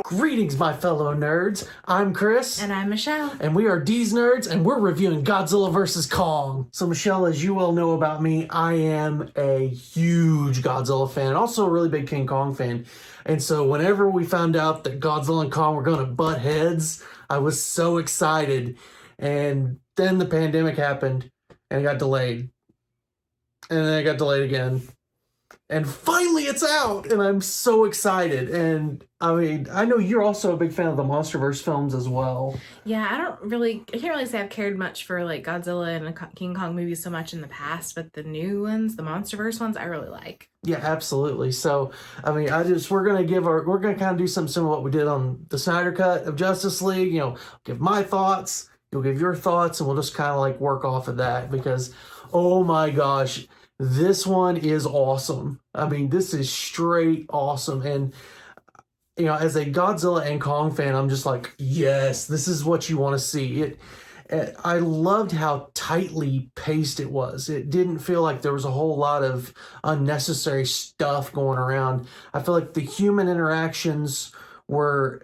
Greetings, my fellow nerds. I'm Chris. And I'm Michelle. And we are D's Nerds, and we're reviewing Godzilla vs. Kong. So, Michelle, as you well know about me, I am a huge Godzilla fan, also a really big King Kong fan. And so, whenever we found out that Godzilla and Kong were going to butt heads, I was so excited. And then the pandemic happened, and it got delayed. And then it got delayed again. And finally it's out, and I'm so excited. And I mean, I know you're also a big fan of the MonsterVerse films as well. Yeah, I can't really say I've cared much for like Godzilla and the King Kong movies so much in the past, but the new ones, the MonsterVerse ones, I really like. Yeah, absolutely. So, I mean, we're gonna kind of do something similar to what we did on the Snyder Cut of Justice League. You know, give my thoughts, you'll give your thoughts, and we'll just kind of like work off of that because, oh my gosh, this one is awesome. I mean, this is straight awesome. And, you know, as a Godzilla and Kong fan, I'm just like, yes, this is what you want to see. I loved how tightly paced it was. It didn't feel like there was a whole lot of unnecessary stuff going around. I feel like the human interactions and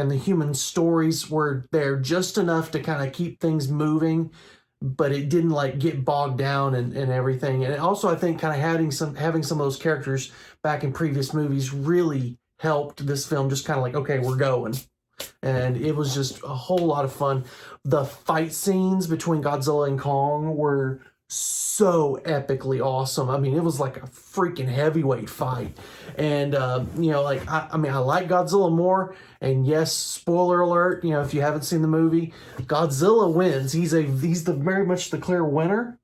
the human stories were there just enough to kind of keep things moving, but it didn't like get bogged down and everything. And also, I think kind of having some of those characters back in previous movies really helped this film just kind of like, okay, we're going. And it was just a whole lot of fun. The fight scenes between Godzilla and Kong were so epically awesome. I mean, it was like a freaking heavyweight fight. And, you know, like, I mean, I like Godzilla more. And yes, spoiler alert, you know, if you haven't seen the movie, Godzilla wins. He's very much the clear winner.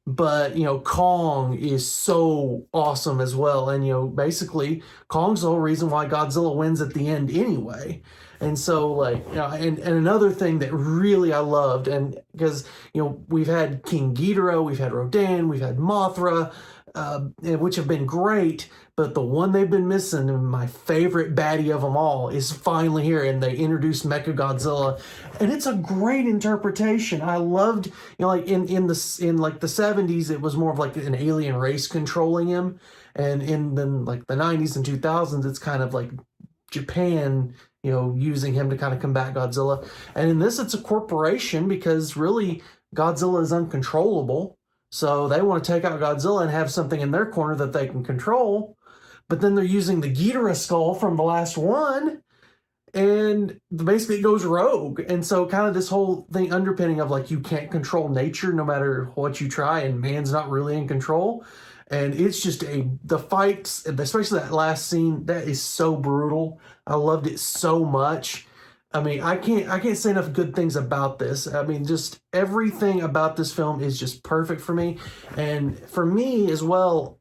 But, you know, Kong is so awesome as well. And, you know, basically, Kong's the whole reason why Godzilla wins at the end anyway. And so, like, you know, and another thing that really I loved, and because, you know, we've had King Ghidorah, we've had Rodan, we've had Mothra, which have been great, but the one they've been missing, and my favorite baddie of them all, is finally here, and they introduced Mechagodzilla, and it's a great interpretation. I loved, you know, like in like the 70s, it was more of like an alien race controlling him, and in like the 90s and 2000s, it's kind of like Japan, you know, using him to kind of combat Godzilla. And in this, it's a corporation because really Godzilla is uncontrollable. So they want to take out Godzilla and have something in their corner that they can control. But then they're using the Ghidorah skull from the last one, and basically it goes rogue. And so kind of this whole thing underpinning of like you can't control nature no matter what you try, and man's not really in control. And it's just the fights, especially that last scene, that is so brutal. I loved it so much. I mean, I can't say enough good things about this. I mean, just everything about this film is just perfect for me. And for me as well,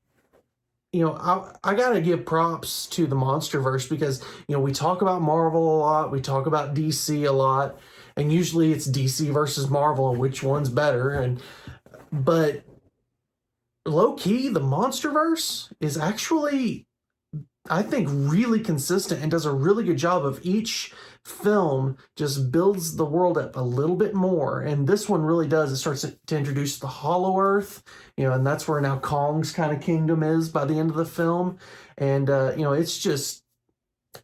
you know, I gotta give props to the MonsterVerse because, you know, we talk about Marvel a lot, we talk about DC a lot, and usually it's DC versus Marvel and which one's better. But low-key, the MonsterVerse is actually, I think, really consistent and does a really good job of each film just builds the world up a little bit more. And this one really does. It starts to introduce the Hollow Earth, you know, and that's where now Kong's kind of kingdom is by the end of the film. And, you know, it's just,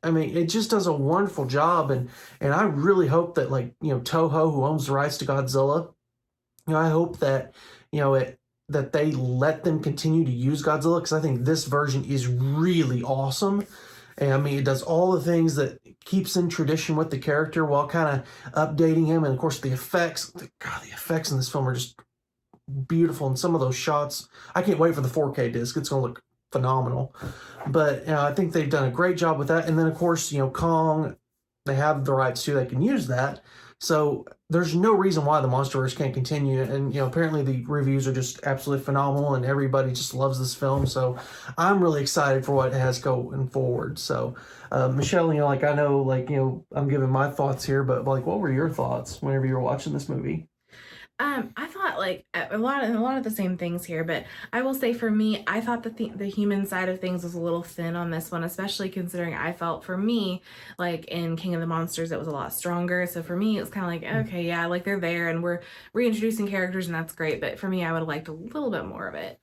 I mean, it just does a wonderful job. And I really hope that, like, you know, Toho, who owns the rights to Godzilla, you know, I hope that, you know, that they let them continue to use Godzilla, because I think this version is really awesome. And I mean, it does all the things that keeps in tradition with the character while kind of updating him. And of course, the effects, the effects in this film are just beautiful. And some of those shots, I can't wait for the 4K disc. It's going to look phenomenal. But I think they've done a great job with that. And then, of course, you know, Kong, they have the rights to, they can use that. So there's no reason why the MonsterVerse can't continue. And, you know, apparently the reviews are just absolutely phenomenal and everybody just loves this film. So I'm really excited for what it has going forward. So, Michelle, you know, like, I know, like, you know, I'm giving my thoughts here, but like, what were your thoughts whenever you were watching this movie? I thought like a lot of the same things here, but I will say for me, I thought that the human side of things was a little thin on this one, especially considering I felt for me, like in King of the Monsters, it was a lot stronger. So for me, it was kind of like, okay, yeah, like they're there and we're reintroducing characters and that's great. But for me, I would have liked a little bit more of it.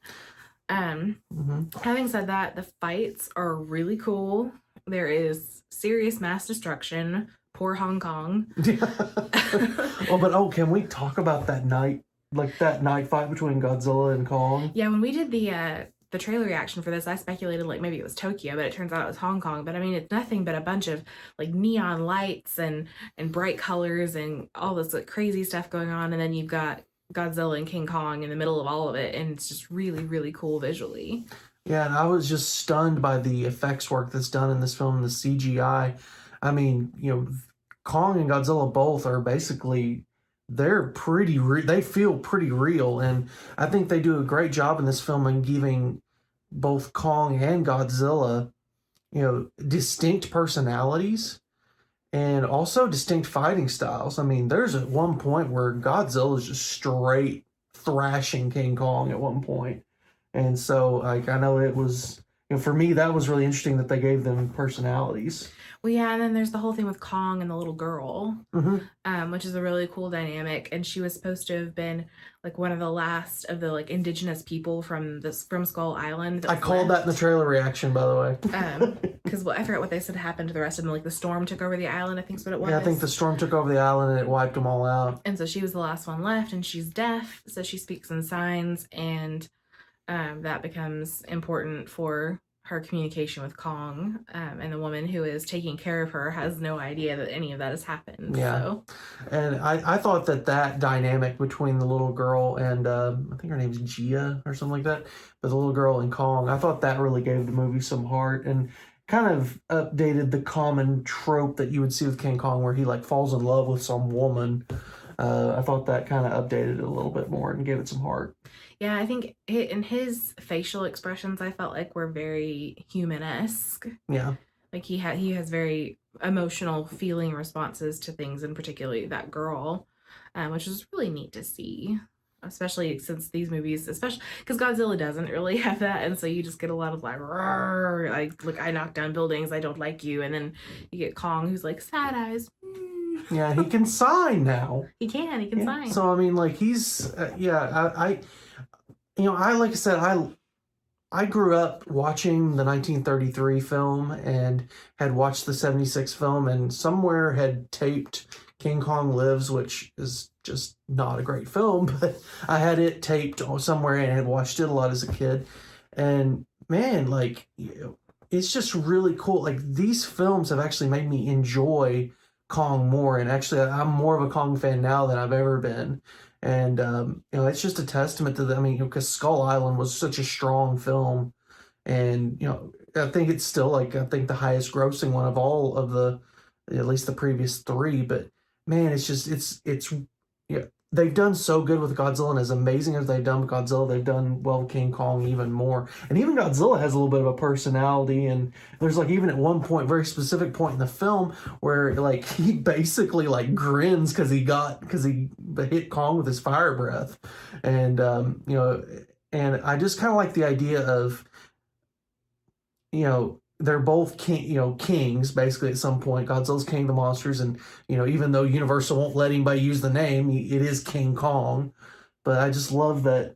Having said that, the fights are really cool. there is serious mass destruction. Poor Hong Kong. Can we talk about that night, like that night fight between Godzilla and Kong? Yeah, when we did the trailer reaction for this, I speculated like maybe it was Tokyo, but it turns out it was Hong Kong. But I mean, it's nothing but a bunch of like neon lights and bright colors and all this like crazy stuff going on, and then you've got Godzilla and King Kong in the middle of all of it, and it's just really, really cool visually. Yeah, and I was just stunned by the effects work that's done in this film, the CGI. I mean, Kong and Godzilla both are basically they're they feel pretty real, and I think they do a great job in this film in giving both Kong and Godzilla, distinct personalities and also distinct fighting styles. I mean, there's at one point where Godzilla is just straight thrashing King Kong at one point. And so, like, I know it was, for me, that was really interesting that they gave them personalities. Well, yeah, and then there's the whole thing with Kong and the little girl, which is a really cool dynamic. And she was supposed to have been like one of the last of the like indigenous people from Skull Island. I called that in the trailer reaction, by the way. Because I forgot what they said happened to the rest of them. Like the storm took over the island, I think's what it was. Yeah, I think the storm took over the island and it wiped them all out. And so she was the last one left, and she's deaf, so she speaks in signs, and that becomes important for her communication with Kong, and the woman who is taking care of her has no idea that any of that has happened. Yeah, so. And I thought that dynamic between the little girl and I think her name's Gia or something like that, but the little girl and Kong, I thought that really gave the movie some heart and kind of updated the common trope that you would see with King Kong where he like falls in love with some woman. I thought that kind of updated it a little bit more and gave it some heart. Yeah, I think in his facial expressions, I felt like were very human-esque. Yeah. Like he has very emotional feeling responses to things, and particularly that girl, which is really neat to see. Especially since these movies, especially because Godzilla doesn't really have that, and so you just get a lot of like, look, I knocked down buildings, I don't like you, and then you get Kong who's like sad eyes. Yeah, he can sign now. He can sign. So I mean, like he's like I said, I grew up watching the 1933 film and had watched the 76 film and somewhere had taped King Kong Lives, which is just not a great film, but I had it taped somewhere and had watched it a lot as a kid. And man, like, it's just really cool. Like these films have actually made me enjoy Kong more. And actually, I'm more of a Kong fan now than I've ever been. And, it's just a testament to them. I mean, because Skull Island was such a strong film. And, I think it's still I think the highest grossing one of all of at least the previous three. But man, they've done so good with Godzilla, and as amazing as they've done with Godzilla, they've done well with King Kong even more. And even Godzilla has a little bit of a personality, and there's like even at one point, very specific point in the film where like he basically like grins because he hit Kong with his fire breath, and and I just kind of like the idea of they're both kings basically at some point. Godzilla's king of the monsters, and even though Universal won't let anybody use the name, it is King Kong. But I just love that.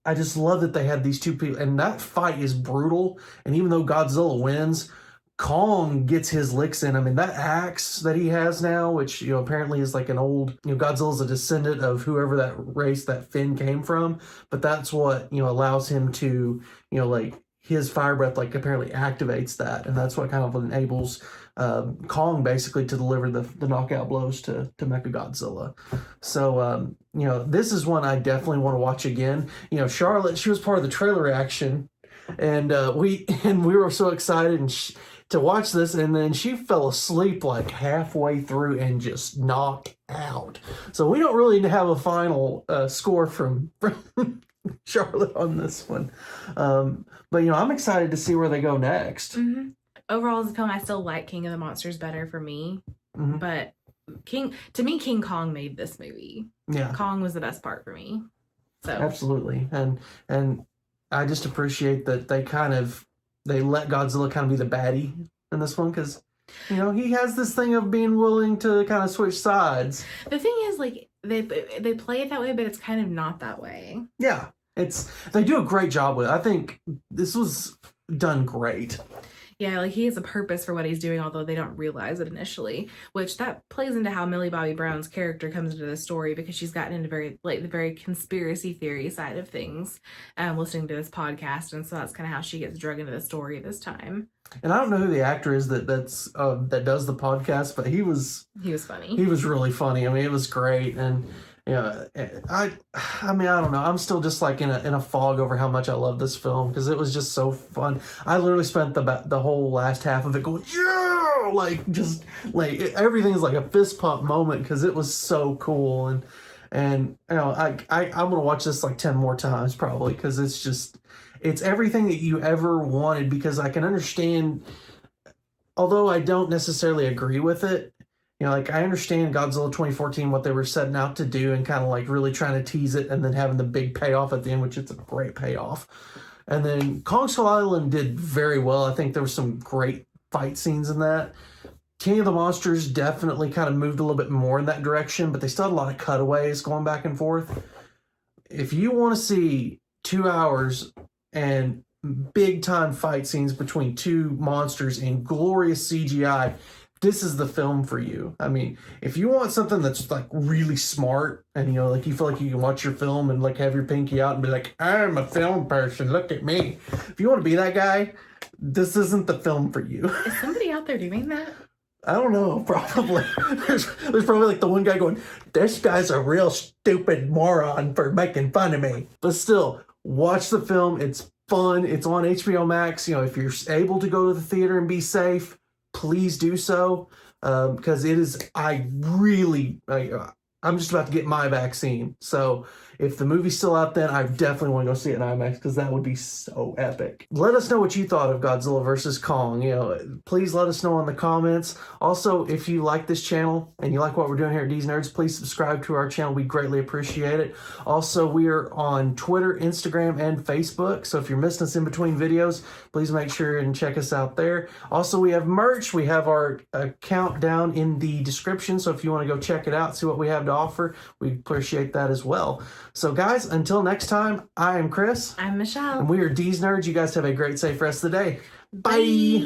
I just love that they had these two people, and that fight is brutal. And even though Godzilla wins, Kong gets his licks in him, and that axe that he has now, which apparently is like an old, Godzilla's a descendant of whoever that race that Finn came from, but that's what allows him to like. His fire breath apparently activates that, and that's what kind of enables Kong basically to deliver the knockout blows to Mechagodzilla. So this is one I definitely want to watch again. Charlotte, she was part of the trailer reaction, and we were so excited to watch this, and then she fell asleep like halfway through and just knocked out. So we don't really have a final score from Charlotte on this one. But I'm excited to see where they go next. Mm-hmm. Overall, as a film, I still like King of the Monsters better for me. Mm-hmm. But King Kong made this movie. Yeah. Kong was the best part for me. So absolutely. And I just appreciate that they let Godzilla kind of be the baddie in this one, because he has this thing of being willing to kind of switch sides. The thing is, like, they play it that way, but it's kind of not that way. Yeah. They do a great job with it. I think this was done great. Yeah, like he has a purpose for what he's doing, although they don't realize it initially. Which that plays into how Millie Bobby Brown's character comes into the story because she's gotten into very like the very conspiracy theory side of things, listening to this podcast, and so that's kind of how she gets drug into the story this time. And I don't know who the actor is that does the podcast, but he was funny. really funny. I mean, it was great, and I mean, I don't know. I'm still just like in a fog over how much I love this film because it was just so fun. I literally spent the whole last half of it going, yeah, like just like everything is like a fist pump moment because it was so cool, and I'm gonna watch this like 10 more times probably because it's everything that you ever wanted because I can understand, although I don't necessarily agree with it. Like I understand Godzilla 2014, what they were setting out to do and kind of like really trying to tease it and then having the big payoff at the end, which it's a great payoff. And then Kong Skull Island did very well. I think there were some great fight scenes in that. King of the Monsters definitely kind of moved a little bit more in that direction, but they still had a lot of cutaways going back and forth. If you want to see 2 hours and big time fight scenes between two monsters in glorious CGI, this is the film for you. I mean, if you want something that's like really smart and like you feel like you can watch your film and like have your pinky out and be like, I'm a film person, look at me. If you want to be that guy, this isn't the film for you. Is somebody out there doing that? I don't know, probably. There's probably like the one guy going, this guy's a real stupid moron for making fun of me. But still, watch the film. It's fun. It's on HBO Max. If you're able to go to the theater and be safe, please do so. Because I'm just about to get my vaccine. So if the movie's still out then, I definitely want to go see it in IMAX because that would be so epic. Let us know what you thought of Godzilla vs. Kong. Please let us know in the comments. Also, if you like this channel and you like what we're doing here at D's Nerds, please subscribe to our channel. We greatly appreciate it. Also, we are on Twitter, Instagram, and Facebook. So if you're missing us in between videos, please make sure and check us out there. Also, we have merch. We have our account down in the description. So if you want to go check it out, see what we have to offer, we appreciate that as well. So guys, until next time, I am Chris. I'm Michelle. And we are D's Nerds. You guys have a great, safe rest of the day. Bye.